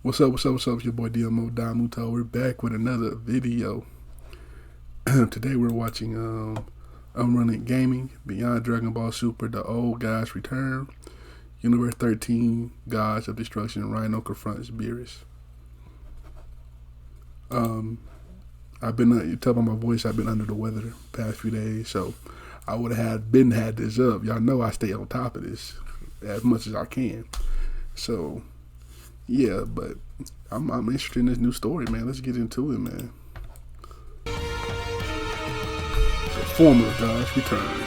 What's up, what's up, what's up? It's your boy Domuto. We're back with another video. Today we're watching Unrunning Gaming, Beyond Dragon Ball Super, The Old Gods Return, Universe 13, Gods of Destruction, Rino Confronts Beerus. I've been, you tell by my voice, I've been under the weather the past few days, so I would have had this up. Y'all know I stay on top of this as much as I can. So yeah, but I'm interested in this new story, man. Let's get into it, man. The former Gods Return.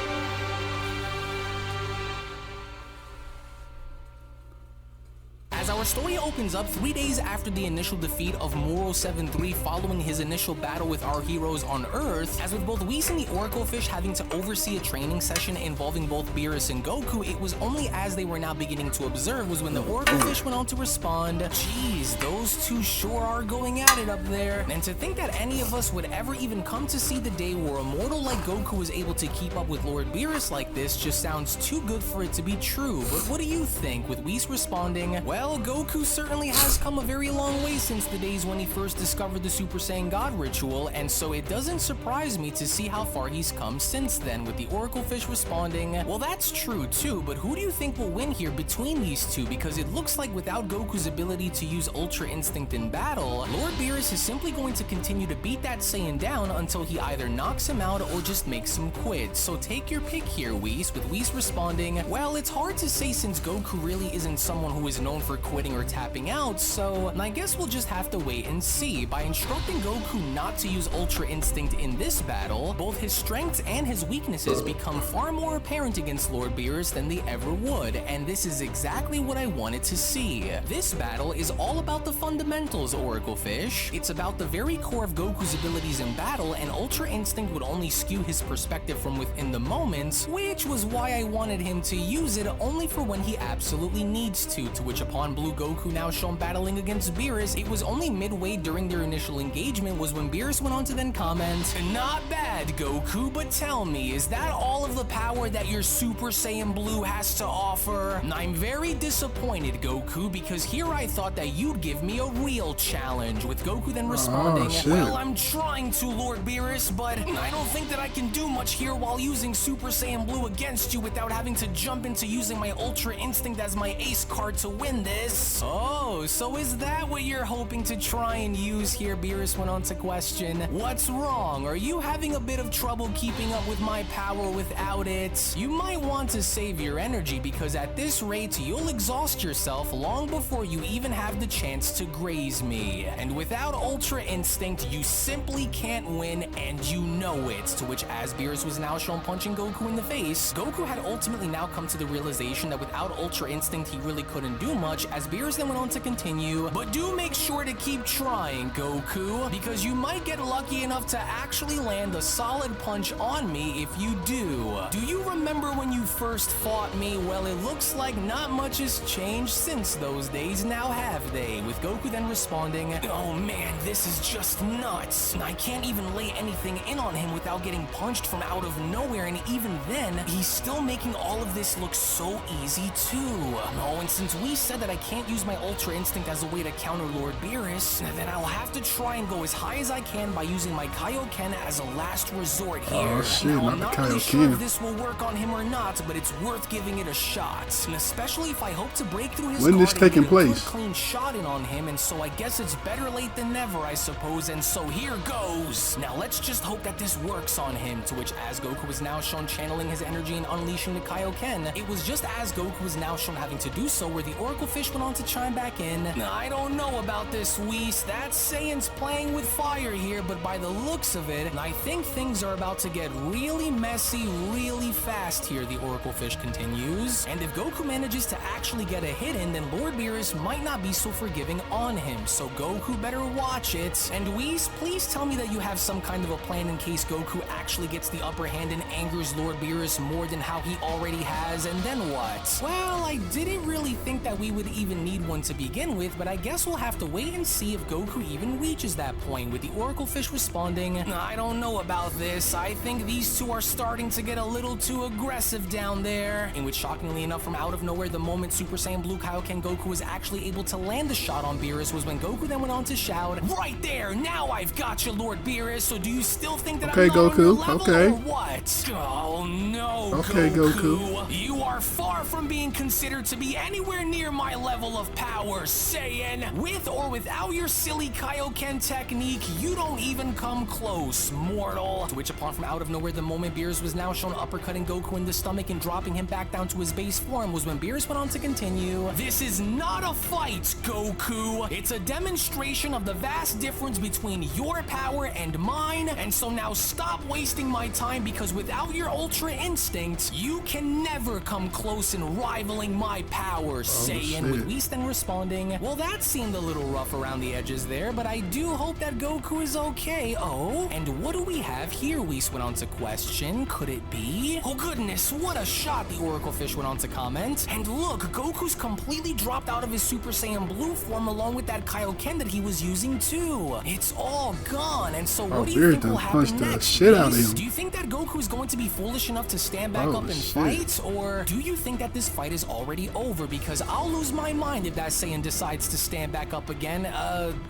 As our story opens up 3 days after the initial defeat of Moro 7-3 following his initial battle with our heroes on Earth, as with both Whis and the Oracle Fish having to oversee a training session involving both Beerus and Goku, it was only as they were now beginning to observe was when the Oracle Fish went on to respond, "Geez, those two sure are going at it up there." And to think that any of us would ever even come to see the day where a mortal like Goku was able to keep up with Lord Beerus like this just sounds too good for it to be true. But what do you think, with Whis responding, "Well, Goku certainly has come a very long way since the days when he first discovered the Super Saiyan God ritual, and so it doesn't surprise me to see how far he's come since then," with the Oracle Fish responding, "Well, that's true too, but who do you think will win here between these two? Because it looks like without Goku's ability to use Ultra Instinct in battle, Lord Beerus is simply going to continue to beat that Saiyan down until he either knocks him out or just makes him quit. So take your pick here, Whis," with Whis responding, "Well, it's hard to say since Goku really isn't someone who is known for quitting or tapping out, so I guess we'll just have to wait and see. By instructing Goku not to use Ultra Instinct in this battle, both his strengths and his weaknesses become far more apparent against Lord Beerus than they ever would, and this is exactly what I wanted to see. This battle is all about the fundamentals, Oracle Fish. It's about the very core of Goku's abilities in battle, and Ultra Instinct would only skew his perspective from within the moment, which was why I wanted him to use it only for when he absolutely needs to which upon Blue Goku now shown battling against Beerus, it was only midway during their initial engagement was when Beerus went on to then comment, "Not bad, Goku, but tell me, is that all of the power that your Super Saiyan Blue has to offer? I'm very disappointed, Goku, because here I thought that you'd give me a real challenge," with Goku then responding, "Well, I'm trying to, Lord Beerus, but I don't think that I can do much here while using Super Saiyan Blue against you without having to jump into using my Ultra Instinct as my ace card to win this." "Oh, so is that what you're hoping to try and use here?" Beerus went on to question. "What's wrong? Are you having a bit of trouble keeping up with my power without it? You might want to save your energy, because at this rate, you'll exhaust yourself long before you even have the chance to graze me. And without Ultra Instinct, you simply can't win, and you know it." To which, as Beerus was now shown punching Goku in the face, Goku had ultimately now come to the realization that without Ultra Instinct, he really couldn't do much, as Beerus then went on to continue, "But do make sure to keep trying, Goku, because you might get lucky enough to actually land a solid punch on me if you do. Do you remember when you first fought me? Well, it looks like not much has changed since those days, now have they?" With Goku then responding, "Oh man, this is just nuts. I can't even lay anything in on him without getting punched from out of nowhere, and even then, he's still making all of this look so easy too. Oh, and since we said that I can't use my Ultra Instinct as a way to counter Lord Beerus, then I'll have to try and go as high as I can by using my Kaioken as a last resort here. Oh shit, now, not I'm the not really sure if Kaioken. this will work on him or not, but it's worth giving it a shot, and especially if I hope to break through his When guard this and taking get a good, place? clean shot in on him, and so I guess it's better late than never, I suppose, and so here goes. Now let's just hope that this works on him." To which, as Goku was now shown channeling his energy and unleashing the Kaioken, it was just as Goku was now shown having to do so where the Oracle Fish went on to chime back in, "I don't know about this, Whis. That Saiyan's playing with fire here, but by the looks of it, I think things are about to get really messy really fast here," the Oracle Fish continues. "And if Goku manages to actually get a hit in, then Lord Beerus might not be so forgiving on him, so Goku better watch it. And Whis, please tell me that you have some kind of a plan in case Goku actually gets the upper hand and angers Lord Beerus more than how he already has, and then what?" Well, I didn't really think that we would even even need one to begin with, but I guess we'll have to wait and see if Goku even reaches that point, with the Oracle Fish responding, I don't know about this, I think these two are starting to get a little too aggressive down there. In which, shockingly enough, from out of nowhere, the moment Super Saiyan Blue Kaioken Goku was actually able to land the shot on Beerus was when Goku then went on to shout, right there, now I've got you, Lord Beerus, so do you still think that I'm not on your level, or what? Oh no, okay, Goku. You are far from being considered to be anywhere near my level of power, Saiyan. With or without your silly Kaioken technique, you don't even come close, mortal. To which, upon from out of nowhere, the moment Beerus was now shown uppercutting Goku in the stomach and dropping him back down to his base form was when Beerus went on to continue, this is not a fight, Goku. It's a demonstration of the vast difference between your power and mine, and so now stop wasting my time, because without your Ultra Instinct, you can never come close in rivaling my power, Saiyan. With Whis then responding, well, that seemed a little rough around the edges there, but I do hope that Goku is okay. Oh, and what do we have here? Whis went on to question. Could it be? Oh goodness, what a shot, the Oracle Fish went on to comment. And look, Goku's completely dropped out of his Super Saiyan Blue form along with that Kaioken that he was using too. It's all gone, and so what do you think will happen next? Do you think that Goku is going to be foolish enough to stand back up and fight, or do you think that this fight is already over? Because I'll lose my mind if that Saiyan decides to stand back up again.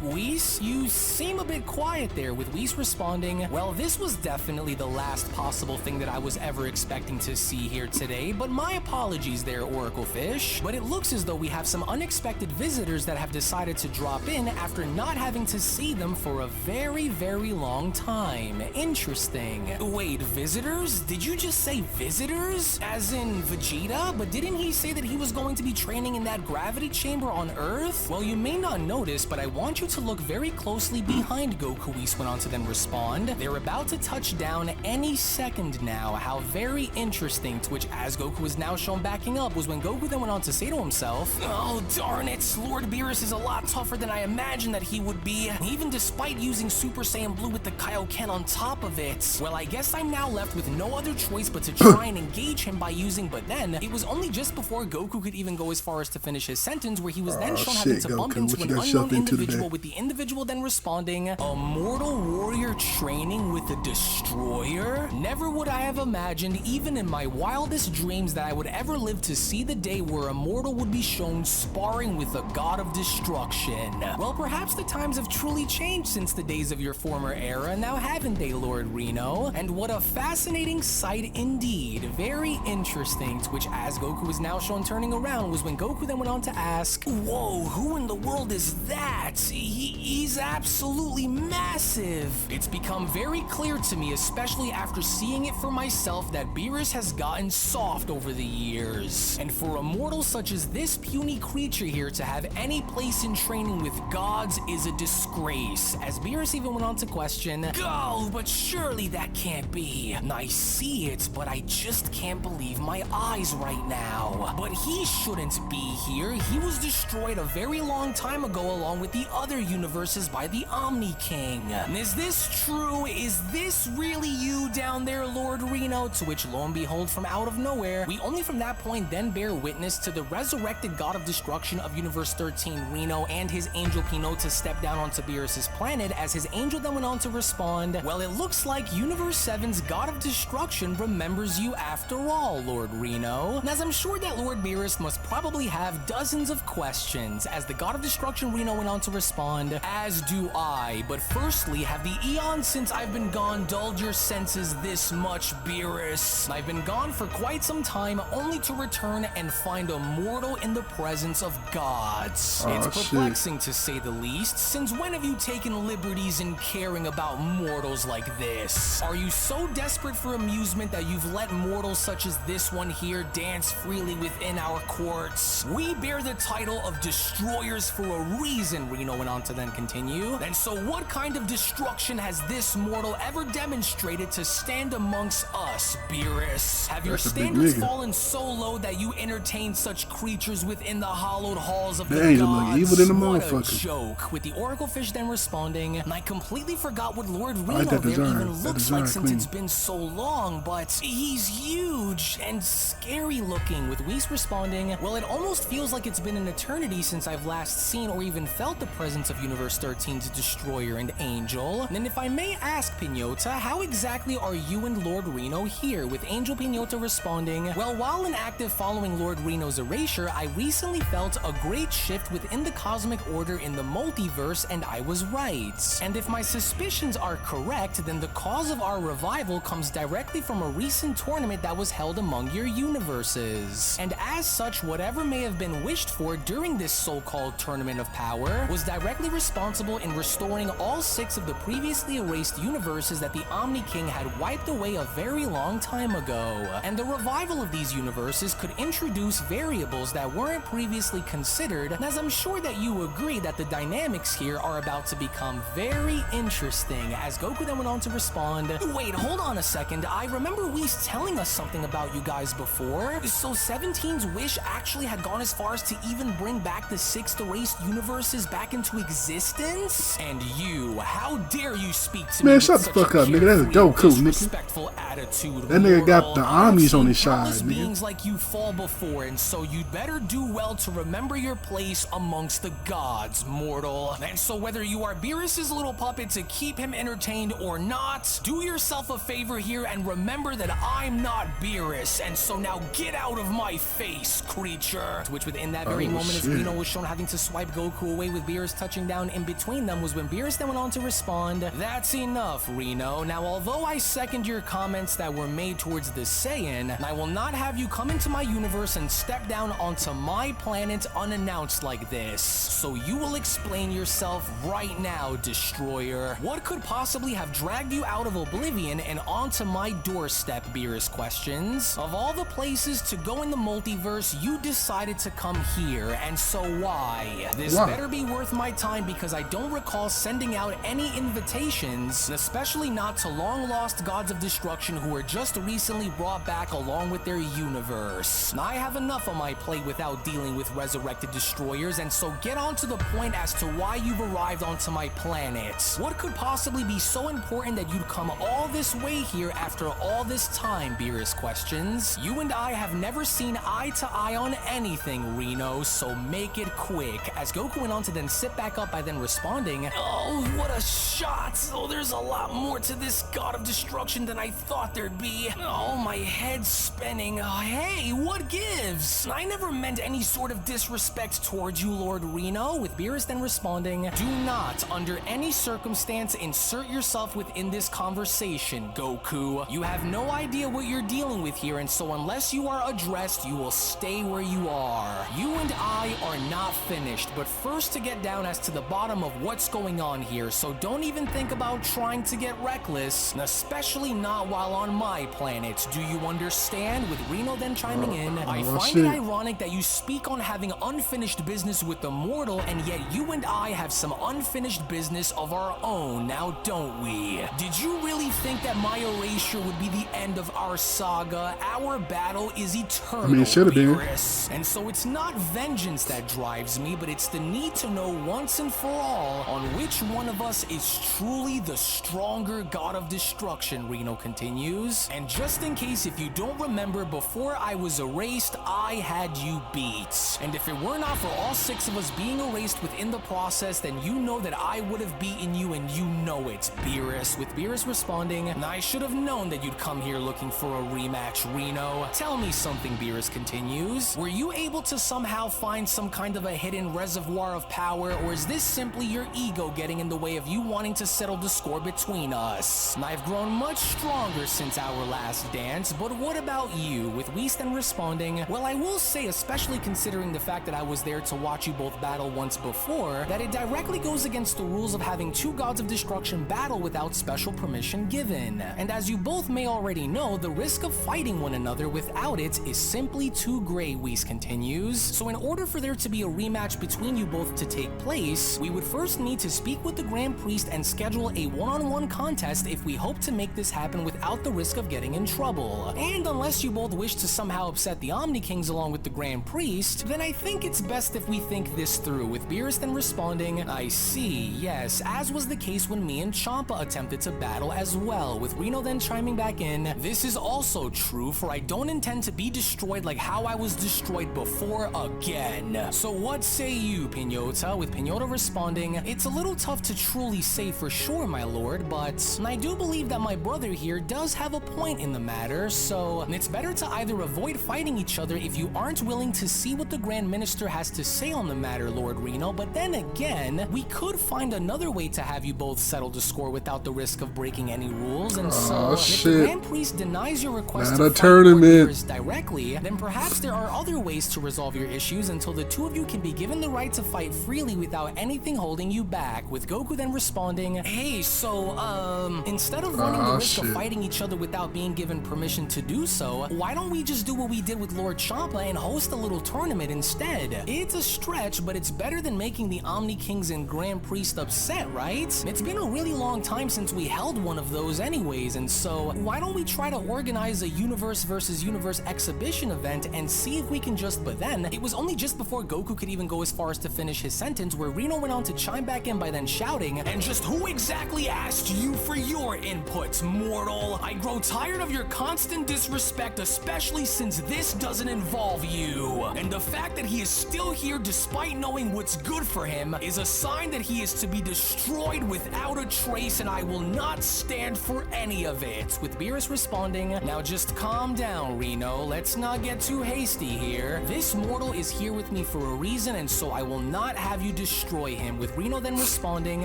Whis, you seem a bit quiet there, with Whis responding, well, this was definitely the last possible thing that I was ever expecting to see here today, but my apologies there, Oracle Fish. But it looks as though we have some unexpected visitors that have decided to drop in after not having to see them for a very, very long time. Interesting. Wait, visitors? Did you just say visitors? As in Vegeta? But didn't he say that he was going to be training in that gravity chamber on Earth? Well, you may not notice, but I want you to look very closely behind Goku. Whis went on to then respond. They're about to touch down any second now. How very interesting. To which, as Goku was now shown backing up, was when Goku then went on to say to himself, oh darn it, Lord Beerus is a lot tougher than I imagined that he would be, even despite using Super Saiyan Blue with the Kaioken on top of it. Well, I guess I'm now left with no other choice but to try and engage him by using, but then it was only just before Goku could even go as far as to finish his sentence where he was then shown having to bump into an unknown individual, with the individual then responding, a mortal warrior training with a destroyer? Never would I have imagined, even in my wildest dreams, that I would ever live to see the day where a mortal would be shown sparring with a god of destruction. Well, perhaps the times have truly changed since the days of your former era, now haven't they, Lord Rino? And what a fascinating sight indeed. Very interesting. To which, as Goku was now shown turning around, was when Goku then went on to ask, whoa, who in the world is that? He's absolutely massive. It's become very clear to me, especially after seeing it for myself, that Beerus has gotten soft over the years. And for a mortal such as this puny creature here to have any place in training with gods is a disgrace. As Beerus even went on to question, oh, but surely that can't be. I see it, but I just can't believe my eyes right now. But he shouldn't be here. He was destroyed a very long time ago along with the other universes by the Omni King. Is this true? Is this really you down there, Lord Rino? To which, lo and behold, from out of nowhere, we only from that point then bear witness to the resurrected god of destruction of Universe 13, Rino, and his angel Pino to step down onto Beerus' planet, as his angel then went on to respond, well, it looks like Universe 7's god of destruction remembers you after all, Lord Rino. As I'm sure that Lord Beerus must probably have dozens of questions, as the god of destruction Rino went on to respond, as do I, but firstly, have the eons since I've been gone dulled your senses this much, Beerus? I've been gone for quite some time, only to return and find a mortal in the presence of gods. It's perplexing to say the least. Since when have you taken liberties in caring about mortals like this? Are you so desperate for amusement that you've let mortals such as this one here dance freely within our courts? We bear the title of destroyers for a reason, Rino went on to then continue. And so what kind of destruction has this mortal ever demonstrated to stand amongst us, Beerus? Have your standards fallen so low that you entertain such creatures within the hallowed halls of the gods? Evil than a what motherfucker. A joke. With the Oracle Fish then responding, and I completely forgot what Lord Rino there even looks like since it's been so long, but he's huge and scary looking. With Whis responding, well, it almost feels like it's it's been an eternity since I've last seen or even felt the presence of Universe 13's Destroyer and Angel. And if I may ask, Pinota, how exactly are you and Lord Rino here? With Angel Pinota responding, well, while inactive following Lord Rino's erasure, I recently felt a great shift within the cosmic order in the multiverse, and I was right. And if my suspicions are correct, then the cause of our revival comes directly from a recent tournament that was held among your universes. And as such, whatever may have been wished for during this so-called Tournament of Power was directly responsible in restoring all 6 of the previously erased universes that the Omni King had wiped away a very long time ago. And the revival of these universes could introduce variables that weren't previously considered, and as I'm sure that you agree that the dynamics here are about to become very interesting, as Goku then went on to respond, wait, hold on a second, I remember Whis telling us something about you guys before. So 17's wish actually had gone as far as to even bring back the 6 erased universes back into existence? And you, how dare you speak to me? Man, shut the fuck up, nigga. That's Goku, nigga. Disrespectful attitude. That nigga got the armies on his side, nigga. Beings like you fall before, and so you'd better do well to remember your place amongst the gods, mortal. And so whether you are Beerus's little puppet to keep him entertained or not, do yourself a favor here and remember that I'm not Beerus, and so now get out of my face, creature. To which within that very moment, as Rino was shown having to swipe Goku away with Beerus touching down in between them, was when Beerus then went on to respond, that's enough, Rino. Now, although I second your comments that were made towards the Saiyan, I will not have you come into my universe and step down onto my planet unannounced like this. So you will explain yourself right now, Destroyer. What could possibly have dragged you out of oblivion and onto my doorstep, Beerus questions? Of all the places to go in the multiverse, you decided to come here, and so why? This better be worth my time, because I don't recall sending out any invitations, especially not to long-lost gods of destruction who were just recently brought back along with their universe. I have enough on my plate without dealing with resurrected destroyers, and so get on to the point as to why you've arrived onto my planet. What could possibly be so important that you'd come all this way here after all this time, Beerus questions? You and I have never seen eye to eye on anything, Rino, so make it quick. As Goku went on to then sit back up by then responding, oh, what a shot! Oh, there's a lot more to this god of destruction than I thought there'd be. Oh, my head's spinning. Oh, hey, what gives? I never meant any sort of disrespect towards you, Lord Rino, with Beerus then responding, do not, under any circumstance, insert yourself within this conversation, Goku. You have no idea what you're dealing with here, and so unless you are addressed, you will stay where you are. You and I are not finished, but first to get down as to the bottom of what's going on here, so don't even think about trying to get reckless, especially not while on my planet. Do you understand? With Rino then chiming in, I find it ironic that you speak on having unfinished business with the mortal, and yet you and I have some unfinished business of our own, now don't we? Did you really think that my erasure would be the end of our saga? Our battle is eternal, Beerus. And so it's not vengeance that drives me, but it's the need to know once and for all on which one of us is truly the stronger god of destruction, Rino continues. And just in case if you don't remember, before I was erased, I had you beat. And if it were not for all 6 of us being erased within the process, then you know that I would have beaten you, and you know it, Beerus. With Beerus responding, I should have known that you'd come here looking for a rematch, Rino. Tell me something, Beerus continues. Were you able to somehow find some kind of a hidden reservoir of power, or is this simply your ego getting in the way of you wanting to settle the score between us? And I've grown much stronger since our last dance, but what about you? With Whis then responding, well, I will say, especially considering the fact that I was there to watch you both battle once before, that it directly goes against the rules of having 2 gods of destruction battle without special permission given. And as you both may already know, the risk of fighting one another without it is simply too great, Whis continues. So in order for there to be a rematch between you both to take place, we would first need to speak with the Grand Priest and schedule a one-on-one contest if we hope to make this happen without the risk of getting in trouble. And unless you both wish to somehow upset the Omni Kings along with the Grand Priest, then I think it's best if we think this through, with Beerus then responding, I see, yes, as was the case when me and Champa attempted to battle as well, with Rino then chiming back in, this is also true, for I don't intend to be destroyed like how I was destroyed before again. So what say you, Pinota? With Pinota responding, it's a little tough to truly say for sure, my lord, but I do believe that my brother here does have a point in the matter, so it's better to either avoid fighting each other if you aren't willing to see what the Grand Minister has to say on the matter, Lord Rino, but then again, we could find another way to have you both settle the score without the risk of breaking any rules, and so if the Grand Priest denies your request to fight Lord Beerus directly, then perhaps there are other ways to resolve your issues until the two of you can be given the right to fight freely without anything holding you back, with Goku then responding, hey, so, instead of running the risk of fighting each other without being given permission to do so, why don't we just do what we did with Lord Champa and host a little tournament instead? It's a stretch, but it's better than making the Omni Kings and Grand Priest upset, right? It's been a really long time since we held one of those anyways, and so why don't we try to organize a universe versus universe exhibition event and see if we can just, but then, it was only just before Goku could even go as far as to finish his sentence where Rino went on to chime back in by then shouting, and just who exactly asked you for your inputs, mortal? I grow tired of your constant disrespect, especially since this doesn't involve you. And the fact that he is still here despite knowing what's good for him is a sign that he is to be destroyed without a trace, and I will not stand for any of it. With Beerus responding, now just calm down, Rino. Let's not get too hasty here. This mortal is here with me for a reason, and so I will not have you destroy him. With Rino then responding,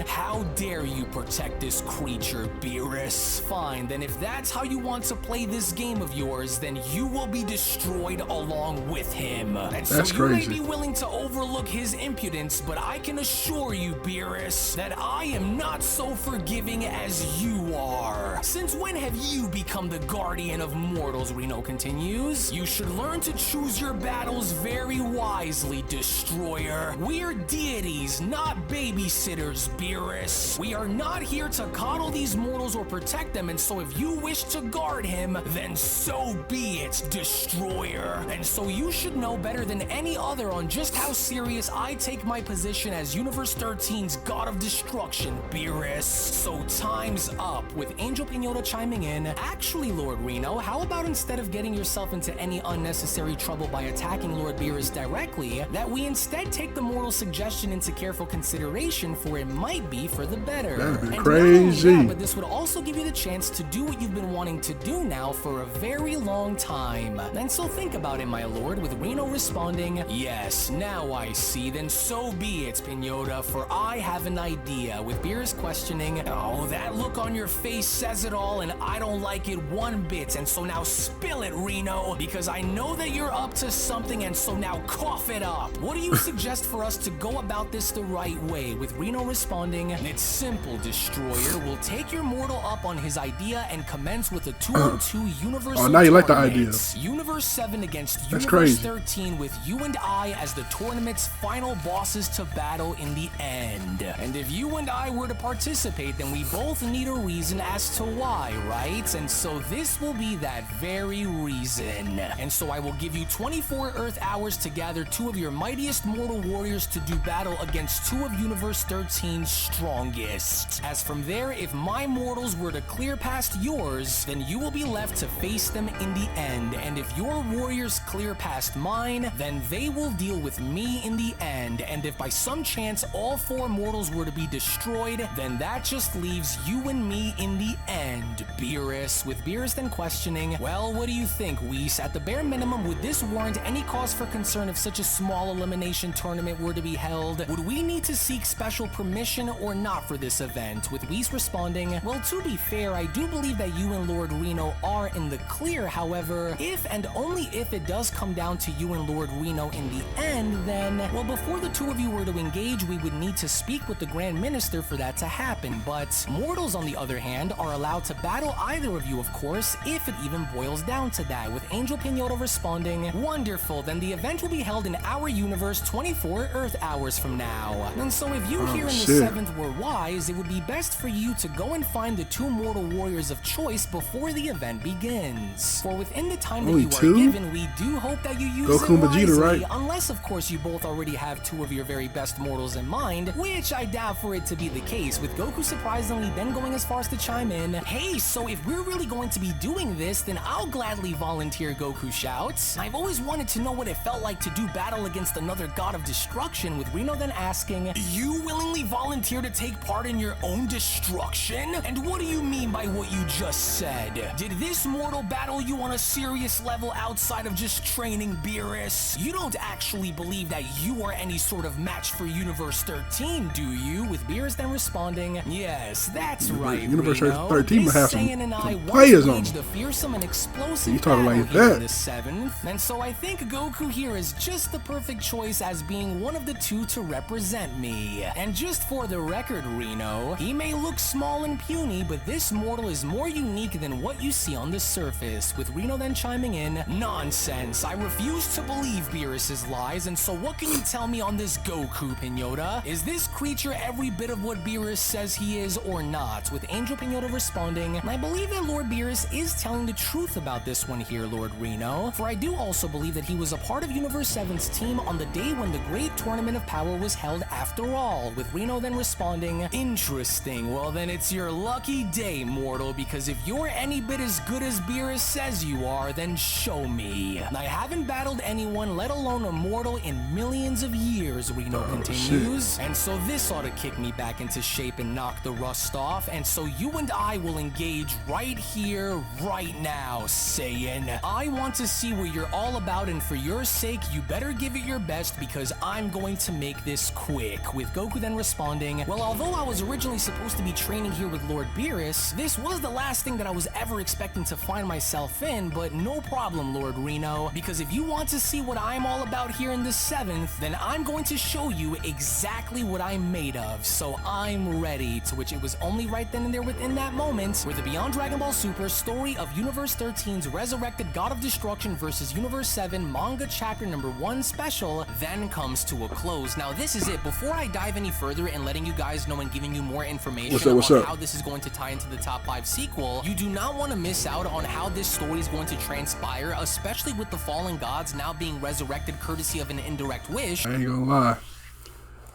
how dare you protect this creature, Beerus? Fine, then if that's how you want to play this game of yours, then you will be destroyed along with him. And so you may be willing to overlook his impudence, but I can assure you, Beerus, that I am not so forgiving as you are. Since when have you become the guardian of mortals, Rino continues? You should learn to choose your battles very wisely, Destroyer. We're deities, not babysitters, Beerus. We are not here to coddle these mortals or protect them, and so if you wish to guard him, then so be it, Destroyer. And so you should know better than any other on just how serious I take my position as Universe 13's God of Destruction, Beerus. So time's up, with Angel Pinota chiming in. Actually, Lord Rino, how about instead of getting yourself into any unnecessary trouble by attacking Lord Beerus directly, that we instead take the mortal suggestion into careful consideration, for it might be for the better. That'd be crazy. That, but this would also give you the chance to do what you've been wanting to do now for a very long time. And so think about it, my lord, with Rino responding, yes, now I see, then so be it, Pinota, for I have an idea. With Beerus questioning, oh, that look on your face says it all, and I don't like it one bit, and so now spill it, Rino, because I know that you're up to something, and so now cough it up. What do you suggest for us to go about this the right way? With Rino responding, it's simple, Destroyer. We'll take your mortal up on his idea and commence with a 2-on-2 universal now you like the idea. Universe 7 against That's Universe crazy. 13, with you and I as the tournament's final bosses to battle in the end. And if you and I were to participate, then we both need a reason as to why, right? And so this will be that very reason. And so I will give you 24 Earth hours to gather 2 of your mightiest mortal warriors to do battle against 2 of Universe 13's strongest. As from there, if my mortals were to clear past yours, then you will be left to face them in the end. And if your warriors clear past mine, then they will deal with me in the end. And if by some chance all 4 mortals were to be destroyed, then that just leaves you and me in the end, Beerus. With Beerus then questioning, well, what do you think, Whis? At the bare minimum, would this warrant any cause for concern if such a small elimination tournament were to be held? Would we need to seek special permission or not for this event? With Whis responding, well, to be fair, I do believe that you and Lord Rino are in the clear. However, if and only if it does come down to you and Lord Rino in the end, then, well, before the 2 of you were to engage, we would need to speak with the Grand Minister for that to happen. But mortals, on the other hand, are allowed to battle either of you, of course, if it even boils down to that. With Angel Pinota responding, wonderful, then the event will be held in our universe 24 Earth hours from now. And so if you here in the 7th were wise, it would be best for you to go and find the 2 mortal warriors of choice before the event begins. For within the time that you are given, we do hope that you use it wisely, right? Unless, of course, you both already have 2 of your very best mortals in mind, which I doubt for it to be the case, with Goku surprisingly then going as far as to chime in, hey, so if we're really going to be doing this, then I'll gladly volunteer, Goku shouts. I've always wanted to know what it felt like like to do battle against another god of destruction, with Rino then asking, "You willingly volunteer to take part in your own destruction? And what do you mean by what you just said? Did this mortal battle you on a serious level outside of just training, Beerus? You don't actually believe that you are any sort of match for Universe 13, do you?" With Beerus then responding, "Yes, that's right, Universe Rino. 13 This might have some Saiyan and I players once on waged them. a fearsome and explosive You talking battle like here that? in the 7th, and so I think Goku here is just the perfect choice as being one of the two to represent me. And just for the record, Rino, he may look small and puny, but this mortal is more unique than what you see on the surface." With Rino then chiming in, "Nonsense, I refuse to believe Beerus's lies, and so what can you tell me on this Goku, Pinota? Is this creature every bit of what Beerus says he is or not?" With Angel Pinota responding, "I believe that Lord Beerus is telling the truth about this one here, Lord Rino, for I do also believe that he was a part of Universe 7's team on the day when the Great Tournament of Power was held after all." With Rino then responding, "Interesting, well then it's your lucky day, mortal, because if you're any bit as good as Beerus says you are, then show me. I haven't battled anyone, let alone a mortal, in millions of years," Rino continues. Shit. "And so this ought to kick me back into shape and knock the rust off, and so you and I will engage right here, right now, Saiyan. I want to see what you're all about, and for your sake, you better give it your best, because I'm going to make this quick." With Goku then responding, "Well, although I was originally supposed to be training here with Lord Beerus, this was the last thing that I was ever expecting to find myself in, but no problem, Lord Rino, because if you want to see what I'm all about here in the 7th, then I'm going to show you exactly what I'm made of, so I'm ready." To which it was only right then and there within that moment where the Beyond Dragon Ball Super story of Universe 13's Resurrected God of Destruction versus Universe 7 manga chapter number 1 special then comes to a close. Now this is it. Before I dive any further and letting you guys know and giving you more information What's on up? how this is going to tie into the top 5 sequel, you do not want to miss out on how this story is going to transpire, especially with the fallen gods now being resurrected courtesy of an indirect wish. I ain't gonna lie.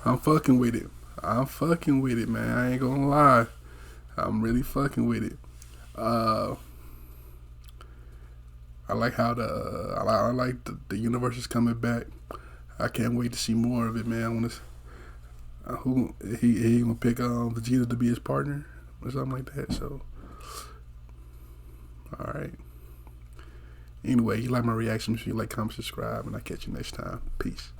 I'm fucking with it. I'm fucking with it, man. I ain't gonna lie. I'm really fucking with it. I like how I like the universe is coming back. I can't wait to see more of it, man. I want to. Who he gonna pick Vegeta to be his partner or something like that? So, all right. Anyway, you like my reaction? If you like, comment, subscribe, and I'll catch you next time. Peace.